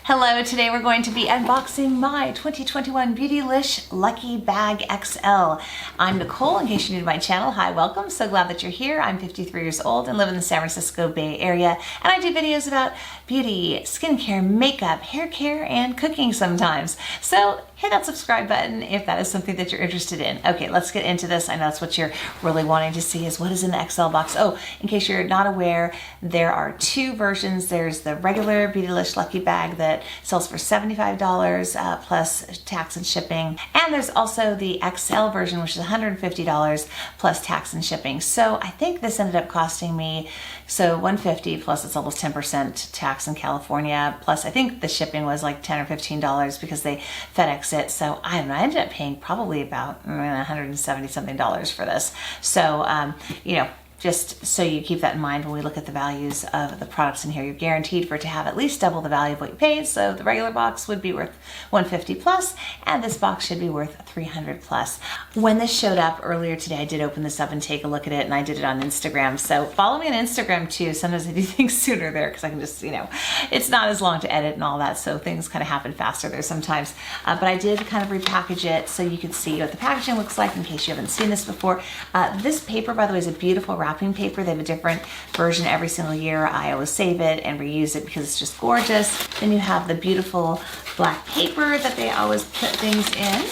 Hello, today we're going to be unboxing my 2021 Beautylish Lucky Bag XL. I'm Nicole, in case you're new to my channel. Hi, welcome. So glad that you're here. I'm 53 years old and live in the San Francisco Bay Area, and I do videos about beauty, skincare, makeup, hair care, and cooking sometimes. So hit that subscribe button if that is something that you're interested in. Okay, let's get into this. I know that's what you're really wanting to see, is what is in the XL box. Oh, in case you're not aware, there are two versions. There's the regular Beautylish Lucky Bag that sells for $75 plus tax and shipping. And there's also the XL version, which is $150 plus tax and shipping. So I think this ended up costing me, so $150 plus it's almost 10% tax in California. Plus I think the shipping was like $10 or $15 because they FedEx it. So I don't know, I ended up paying probably about $170 something for this. So, you know, just so you keep that in mind when we look at the values of the products in here. You're guaranteed for it to have at least double the value of what you paid. So the regular box would be worth $150 plus, and this box should be worth $300 plus. When this showed up earlier today, I did open this up and take a look at it, and I did it on Instagram. So follow me on Instagram too. Sometimes I do things sooner there because I can just, you know, it's not as long to edit and all that, so things kind of happen faster there sometimes. But I did kind of repackage it so you can see what the packaging looks like in case you haven't seen this before. This paper, by the way, is a beautiful wrapping paper. They have a different version every single year. I always save it and reuse it because it's just gorgeous. Then you have the beautiful black paper that they always put things in.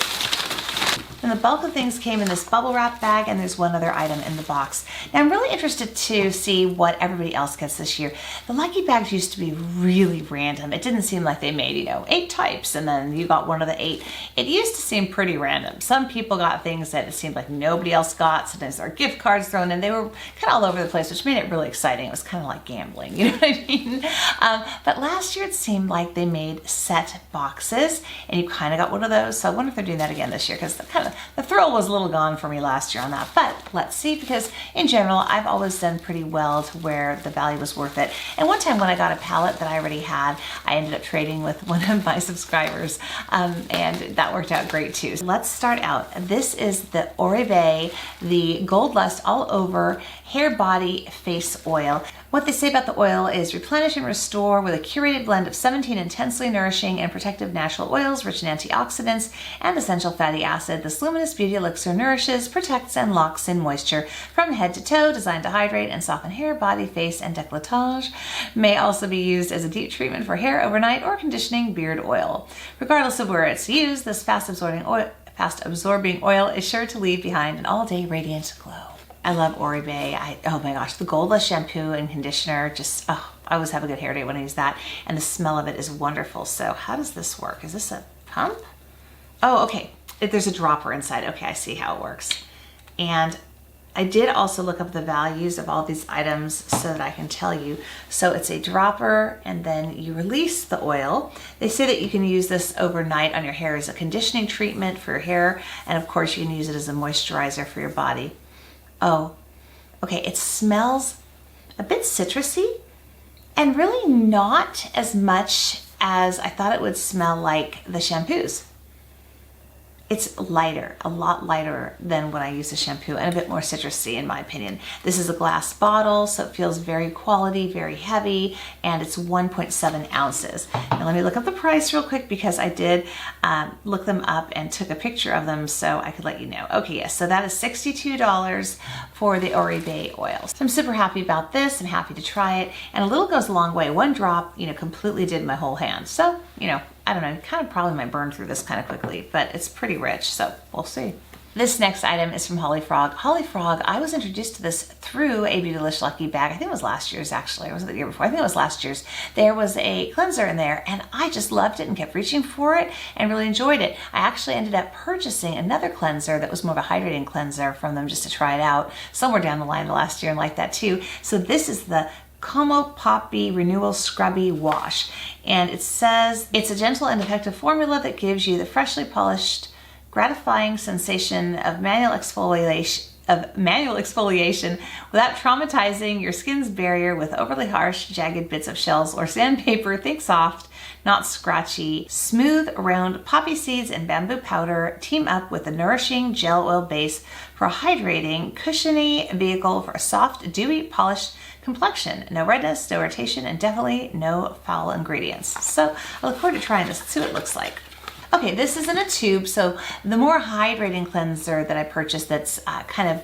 And the bulk of things came in this bubble wrap bag, and there's one other item in the box. Now I'm really interested to see what everybody else gets this year. The Lucky Bags used to be really random. It didn't seem like they made, you know, 8 types and then you got one of the 8. It used to seem pretty random. Some people got things that it seemed like nobody else got. Sometimes there were gift cards thrown in. They were kind of all over the place, which made it really exciting. It was kind of like gambling, you know what I mean? But last year it seemed like they made set boxes and you kind of got one of those. So I wonder if they're doing that again this year, because the thrill was a little gone for me last year on that. But let's see, because in general, I've always done pretty well to where the value was worth it. And one time when I got a palette that I already had, I ended up trading with one of my subscribers, and that worked out great too. Let's start out. This is the Oribe, the Gold Lust All Over Hair, Body, Face Oil. What they say about the oil is replenish and restore with a curated blend of 17 intensely nourishing and protective natural oils rich in antioxidants and essential fatty acid. This luminous beauty elixir nourishes, protects, and locks in moisture from head to toe, designed to hydrate and soften hair, body, face, and décolletage. May also be used as a deep treatment for hair overnight or conditioning beard oil. Regardless of where it's used, this fast-absorbing oil is sure to leave behind an all-day radiant glow. I love Oribe. Oh my gosh, the Gold Lust shampoo and conditioner, just, oh, I always have a good hair day when I use that. And the smell of it is wonderful. So how does this work? Is this a pump? Oh, okay. There's a dropper inside. Okay, I see how it works. And I did also look up the values of all these items so that I can tell you. So it's a dropper, and then you release the oil. They say that you can use this overnight on your hair as a conditioning treatment for your hair. And of course you can use it as a moisturizer for your body. Oh, okay, it smells a bit citrusy and really not as much as I thought it would smell like the shampoos. It's lighter, a lot lighter than when I use the shampoo, and a bit more citrusy in my opinion. This is a glass bottle, so it feels very quality, very heavy, and it's 1.7 ounces. Now let me look up the price real quick because I did look them up and took a picture of them so I could let you know. Okay, yes, so that is $62 for the Oribe oil. So I'm super happy about this. I'm happy to try it, and a little goes a long way. One drop, you know, completely did my whole hand. So, you know, I don't know, kind of probably might burn through this kind of quickly, but it's pretty rich, so we'll see. This next item is from Holly Frog. Holly Frog, I was introduced to this through a Beautylish Lucky Bag. I think it was last year's actually, or was it the year before? I think it was last year's. There was a cleanser in there and I just loved it and kept reaching for it and really enjoyed it. I actually ended up purchasing another cleanser that was more of a hydrating cleanser from them just to try it out somewhere down the line the last year and like that too. So this is the Como Poppy Renewal Scrubby Wash. And it says it's a gentle and effective formula that gives you the freshly polished, gratifying sensation of manual exfoliation without traumatizing your skin's barrier with overly harsh, jagged bits of shells or sandpaper. Think soft, not scratchy. Smooth, round poppy seeds and bamboo powder team up with a nourishing gel oil base for a hydrating, cushiony vehicle for a soft, dewy, polished complexion. No redness, no irritation, and definitely no foul ingredients. So I look forward to trying this. Let's see what it looks like. Okay, this is in a tube, so the more hydrating cleanser that I purchased that's kind of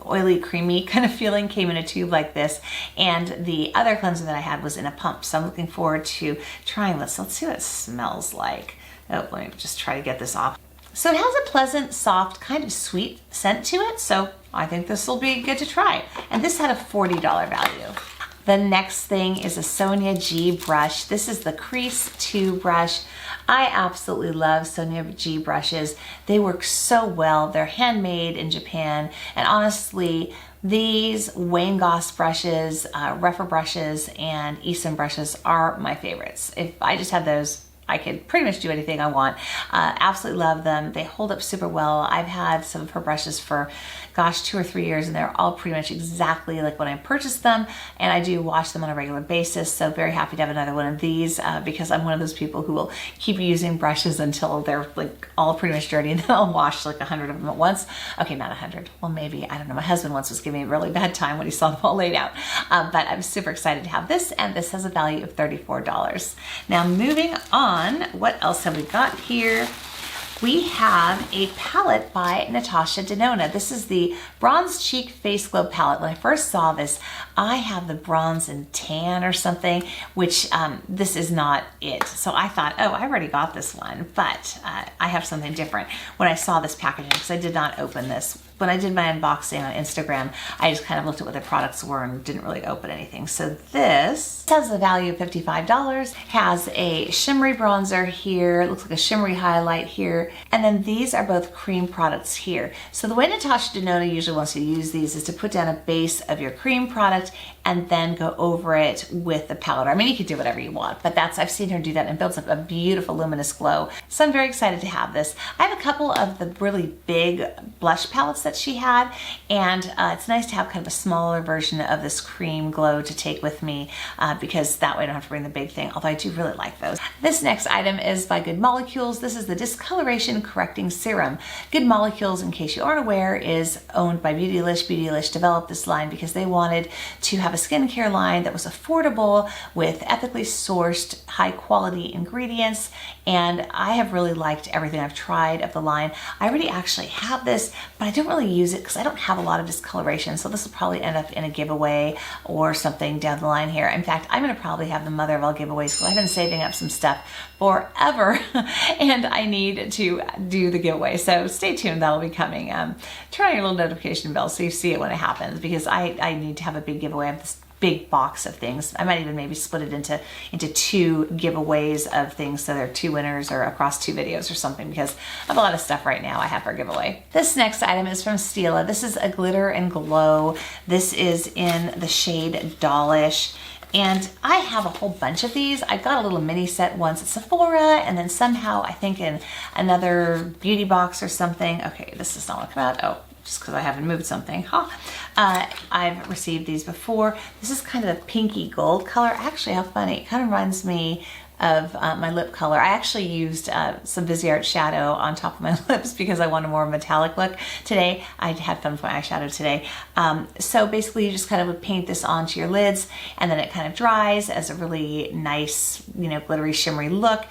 oily, creamy kind of feeling came in a tube like this, and the other cleanser that I had was in a pump. So I'm looking forward to trying this. Let's see what it smells like. Oh, let me just try to get this off. So it has a pleasant, soft, kind of sweet scent to it, so I think this will be good to try. And this had a $40 value. The next thing is a Sonia G Brush. This is the Crease 2 brush. I absolutely love Sonia G brushes. They work so well. They're handmade in Japan. And honestly, these Wayne Goss brushes, Refer brushes, and Eason brushes are my favorites. If I just had those, I could pretty much do anything I want. Absolutely love them. They hold up super well. I've had some of her brushes for, gosh, 2 or 3 years, and they're all pretty much exactly like when I purchased them, and I do wash them on a regular basis, so very happy to have another one of these because I'm one of those people who will keep using brushes until they're like all pretty much dirty, and then I'll wash like 100 of them at once. Okay, not 100. Well, maybe, I don't know. My husband once was giving me a really bad time when he saw them all laid out, but I'm super excited to have this, and this has a value of $34. Now, moving on, what else have we got here? We have a palette by Natasha Denona. This is the Bronze Cheek Face Glow palette. When I first saw this, I have the bronze and tan or something, which this is not it. So I thought, oh, I already got this one, but I have something different when I saw this packaging, because I did not open this. When I did my unboxing on Instagram, I just kind of looked at what the products were and didn't really open anything. So this has a value of $55, has a shimmery bronzer here, it looks like a shimmery highlight here, and then these are both cream products here. So the way Natasha Denona usually wants you to use these is to put down a base of your cream product and then go over it with the powder. I mean, you could do whatever you want, but I've seen her do that, and it builds up a beautiful luminous glow. So I'm very excited to have this. I have a couple of the really big blush palettes that she had, and it's nice to have kind of a smaller version of this cream glow to take with me because that way I don't have to bring the big thing, although I do really like those. This next item is by Good Molecules. This is the Discoloration Correcting Serum. Good Molecules, in case you aren't aware, is owned by Beautylish. Beautylish developed this line because they wanted to have a skincare line that was affordable with ethically sourced, high quality ingredients, and I have really liked everything I've tried of the line. I already actually have this, but I don't really use it because I don't have a lot of discoloration, so this will probably end up in a giveaway or something down the line here. In fact, I'm going to probably have the mother of all giveaways because I've been saving up some stuff forever and I need to do the giveaway, so stay tuned. That'll be coming. Turn on your little notification bell so you see it when it happens, because I need to have a big giveaway of this big box of things. I might even maybe split it into 2 giveaways of things, so there are 2 winners or across 2 videos or something, because I have a lot of stuff right now I have for giveaway. This next item is from Stila. This is a glitter and glow. This is in the shade Dollish. And I have a whole bunch of these. I got a little mini set once at Sephora, and then somehow I think in another beauty box or something. Okay, this is not what came out. Oh, just because I haven't moved something. Huh. I've received these before. This is kind of a pinky gold color. Actually, how funny. It kind of reminds me of my lip color. I actually used some Viseart shadow on top of my lips because I want a more metallic look today. I had fun with my eyeshadow today. So basically you just kind of would paint this onto your lids, and then it kind of dries as a really nice, you know, glittery, shimmery look.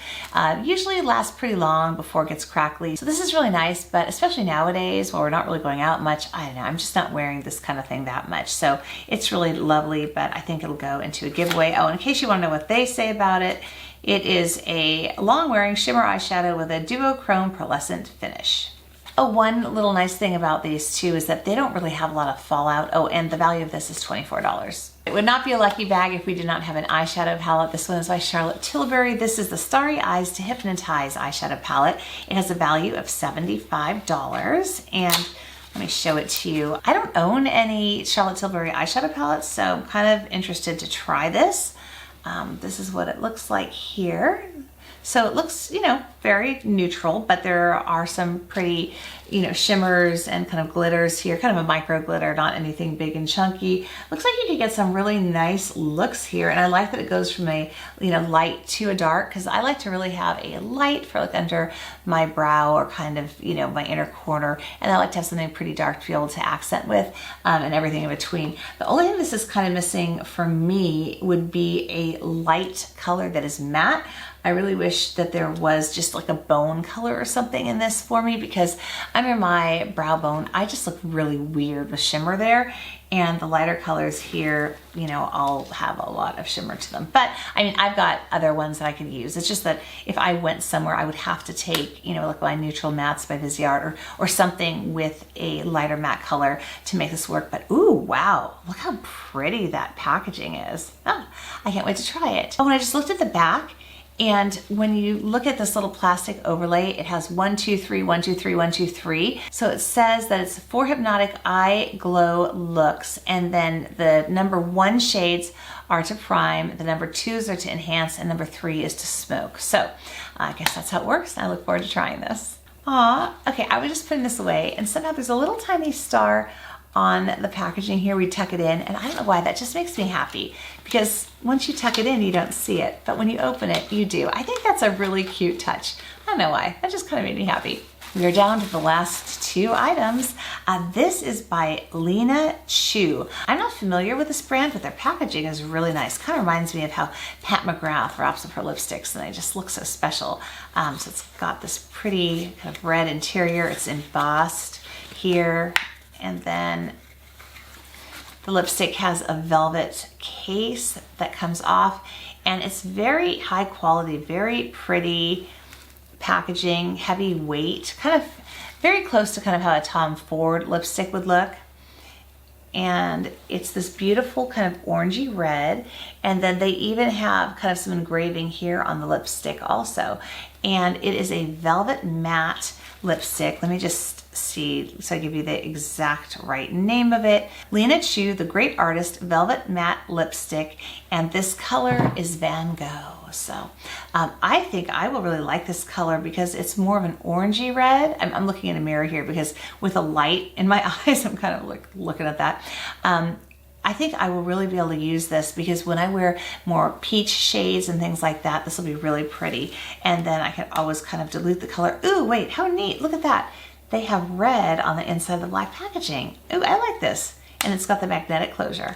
Usually lasts pretty long before it gets crackly. So this is really nice, but especially nowadays while we're not really going out much, I don't know, I'm just not wearing this kind of thing that much. So it's really lovely, but I think it'll go into a giveaway. Oh, in case you want to know what they say about it, it is a long-wearing shimmer eyeshadow with a duochrome pearlescent finish. Oh, one little nice thing about these too is that they don't really have a lot of fallout. Oh, and the value of this is $24. It would not be a lucky bag if we did not have an eyeshadow palette. This one is by Charlotte Tilbury. This is the Starry Eyes to Hypnotize eyeshadow palette. It has a value of $75, and let me show it to you. I don't own any Charlotte Tilbury eyeshadow palettes, so I'm kind of interested to try this. This is what it looks like here. So it looks, you know, very neutral, but there are some pretty, you know, shimmers and kind of glitters here, kind of a micro glitter, not anything big and chunky. Looks like you could get some really nice looks here. And I like that it goes from a, you know, light to a dark, because I like to really have a light for like under my brow or kind of, you know, my inner corner. And I like to have something pretty dark to be able to accent with, and everything in between. The only thing this is kind of missing for me would be a light color that is matte. I really wish that there was just like a bone color or something in this for me, because under my brow bone, I just look really weird with shimmer there. And the lighter colors here, you know, I'll have a lot of shimmer to them. But I mean, I've got other ones that I could use. It's just that if I went somewhere, I would have to take, you know, like my Neutral Mattes by Viseart or something with a lighter matte color to make this work. But ooh, wow, look how pretty that packaging is. Oh, I can't wait to try it. Oh, and I just looked at the back. And when you look at this little plastic overlay, it has 1, 2, 3, 1, 2, 3, 1, 2, 3. So it says that it's for hypnotic eye glow looks. And then the number 1 shades are to prime, the number 2s are to enhance, and number 3 is to smoke. So I guess that's how it works. I look forward to trying this. Aw, okay, I was just putting this away, and somehow there's a little tiny star on the packaging here. We tuck it in, and I don't know why, that just makes me happy, because once you tuck it in, you don't see it, but when you open it, you do. I think that's a really cute touch. I don't know why, that just kind of made me happy. We are down to the last 2 items. This is by Lena Chu. I'm not familiar with this brand, but their packaging is really nice. Kind of reminds me of how Pat McGrath wraps up her lipsticks, and they just look so special. So it's got this pretty kind of red interior. It's embossed here. And then the lipstick has a velvet case that comes off, and it's very high quality, very pretty packaging, heavy weight, kind of very close to kind of how a Tom Ford lipstick would look. And it's this beautiful kind of orangey red, and then they even have kind of some engraving here on the lipstick also. And it is a velvet matte lipstick. Let me just see so I give you the exact right name of it. Lena Chu, the Great Artist Velvet Matte Lipstick, and this color is Van Gogh. So I think I will really like this color because it's more of an orangey red. I'm looking in a mirror here because with a light in my eyes, I'm kind of like looking at that. I think I will really be able to use this because when I wear more peach shades and things like that, this will be really pretty. And then I can always kind of dilute the color. Ooh, wait, how neat, look at that. They have red on the inside of the black packaging. Ooh, I like this. And it's got the magnetic closure.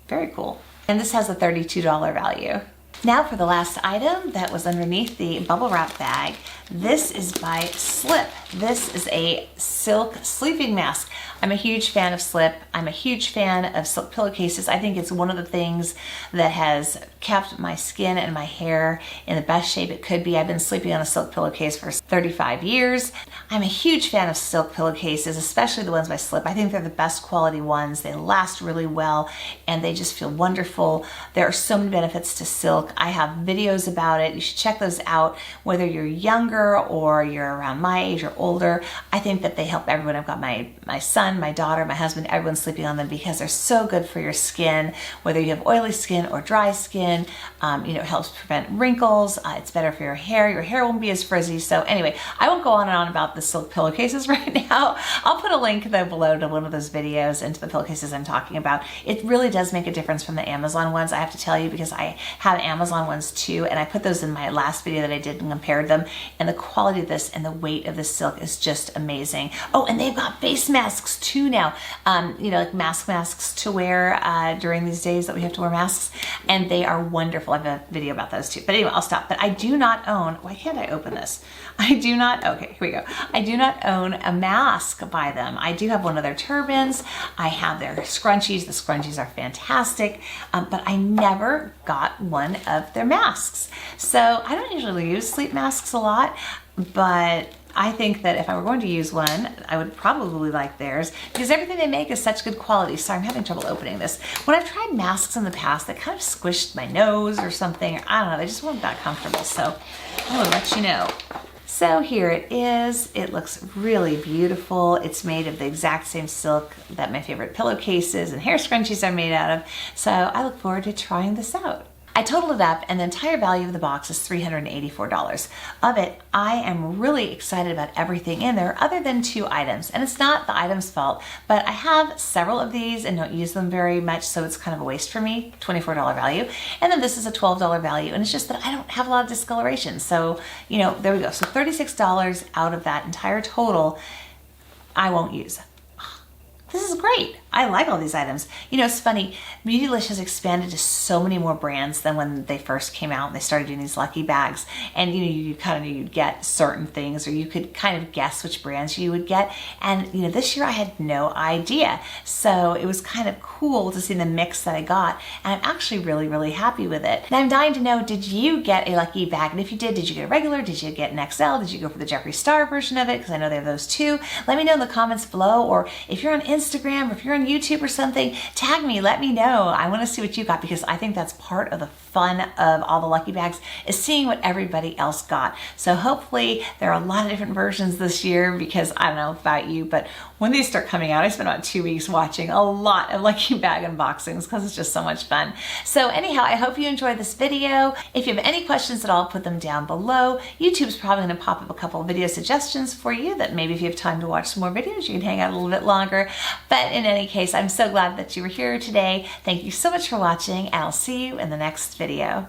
Very cool. And this has a $32 value. Now for the last item that was underneath the bubble wrap bag. This is by Slip. This is a silk sleeping mask. I'm a huge fan of Slip. I'm a huge fan of silk pillowcases. I think it's one of the things that has kept my skin and my hair in the best shape it could be. I've been sleeping on a silk pillowcase for 35 years. I'm a huge fan of silk pillowcases, especially the ones by Slip. I think they're the best quality ones. They last really well and they just feel wonderful. There are so many benefits to silk. I have videos about it. You should check those out, whether you're younger or you're around my age or older. I think that they help everyone. I've got my son, my daughter, my husband, everyone's sleeping on them because they're so good for your skin, whether you have oily skin or dry skin. You know, it helps prevent wrinkles. It's better for your hair. Your hair won't be as frizzy. So anyway, I won't go on and on about the silk pillowcases right now. I'll put a link though below to one of those videos and to the pillowcases I'm talking about. It really does make a difference from the Amazon ones, I have to tell you, because I have Amazon ones too, and I put those in my last video that I did and compared them, and the quality of this and the weight of this silk is just amazing. Oh, and they've got face masks too now. You know, like masks to wear during these days that we have to wear masks, and they are wonderful. I have a video about those too. But anyway, I'll stop. But I do not own, why can't I open this? I do not, okay, here we go. I do not own a mask by them. I do have one of their turbans. I have their scrunchies. The scrunchies are fantastic, but I never got one of their masks. So I don't usually use sleep masks a lot, but I think that if I were going to use one, I would probably like theirs because everything they make is such good quality. Sorry, I'm having trouble opening this. When I've tried masks in the past, they kind of squished my nose or something. I don't know, they just weren't that comfortable. So I will let you know. So here it is. It looks really beautiful. It's made of the exact same silk that my favorite pillowcases and hair scrunchies are made out of. So I look forward to trying this out. I totaled it up and the entire value of the box is $384. Of it, I am really excited about everything in there other than 2 items. And it's not the item's fault, but I have several of these and don't use them very much, so it's kind of a waste for me, $24 value. And then this is a $12 value, and it's just that I don't have a lot of discoloration. So, you know, there we go. So $36 out of that entire total I won't use. This is great. I like all these items. You know, it's funny, Beautylish has expanded to so many more brands than when they first came out and they started doing these lucky bags. And you know, you kind of knew you'd get certain things, or you could kind of guess which brands you would get. And you know, this year I had no idea. So it was kind of cool to see the mix that I got. And I'm actually really, really happy with it. And I'm dying to know, did you get a lucky bag? And if you did you get a regular? Did you get an XL? Did you go for the Jeffree Star version of it? Because I know they have those too. Let me know in the comments below, or if you're on Instagram, or if you're on YouTube or something, tag me, let me know. I want to see what you got, because I think that's part of the fun of all the lucky bags, is seeing what everybody else got. So hopefully there are a lot of different versions this year, because I don't know about you, but when these start coming out, I spent about 2 weeks watching a lot of lucky bag unboxings because it's just so much fun. So anyhow, I hope you enjoyed this video. If you have any questions at all, put them down below. YouTube's probably going to pop up a couple of video suggestions for you that maybe if you have time to watch some more videos, you can hang out a little bit longer. But in any case, I'm so glad that you were here today. Thank you so much for watching, and I'll see you in the next video.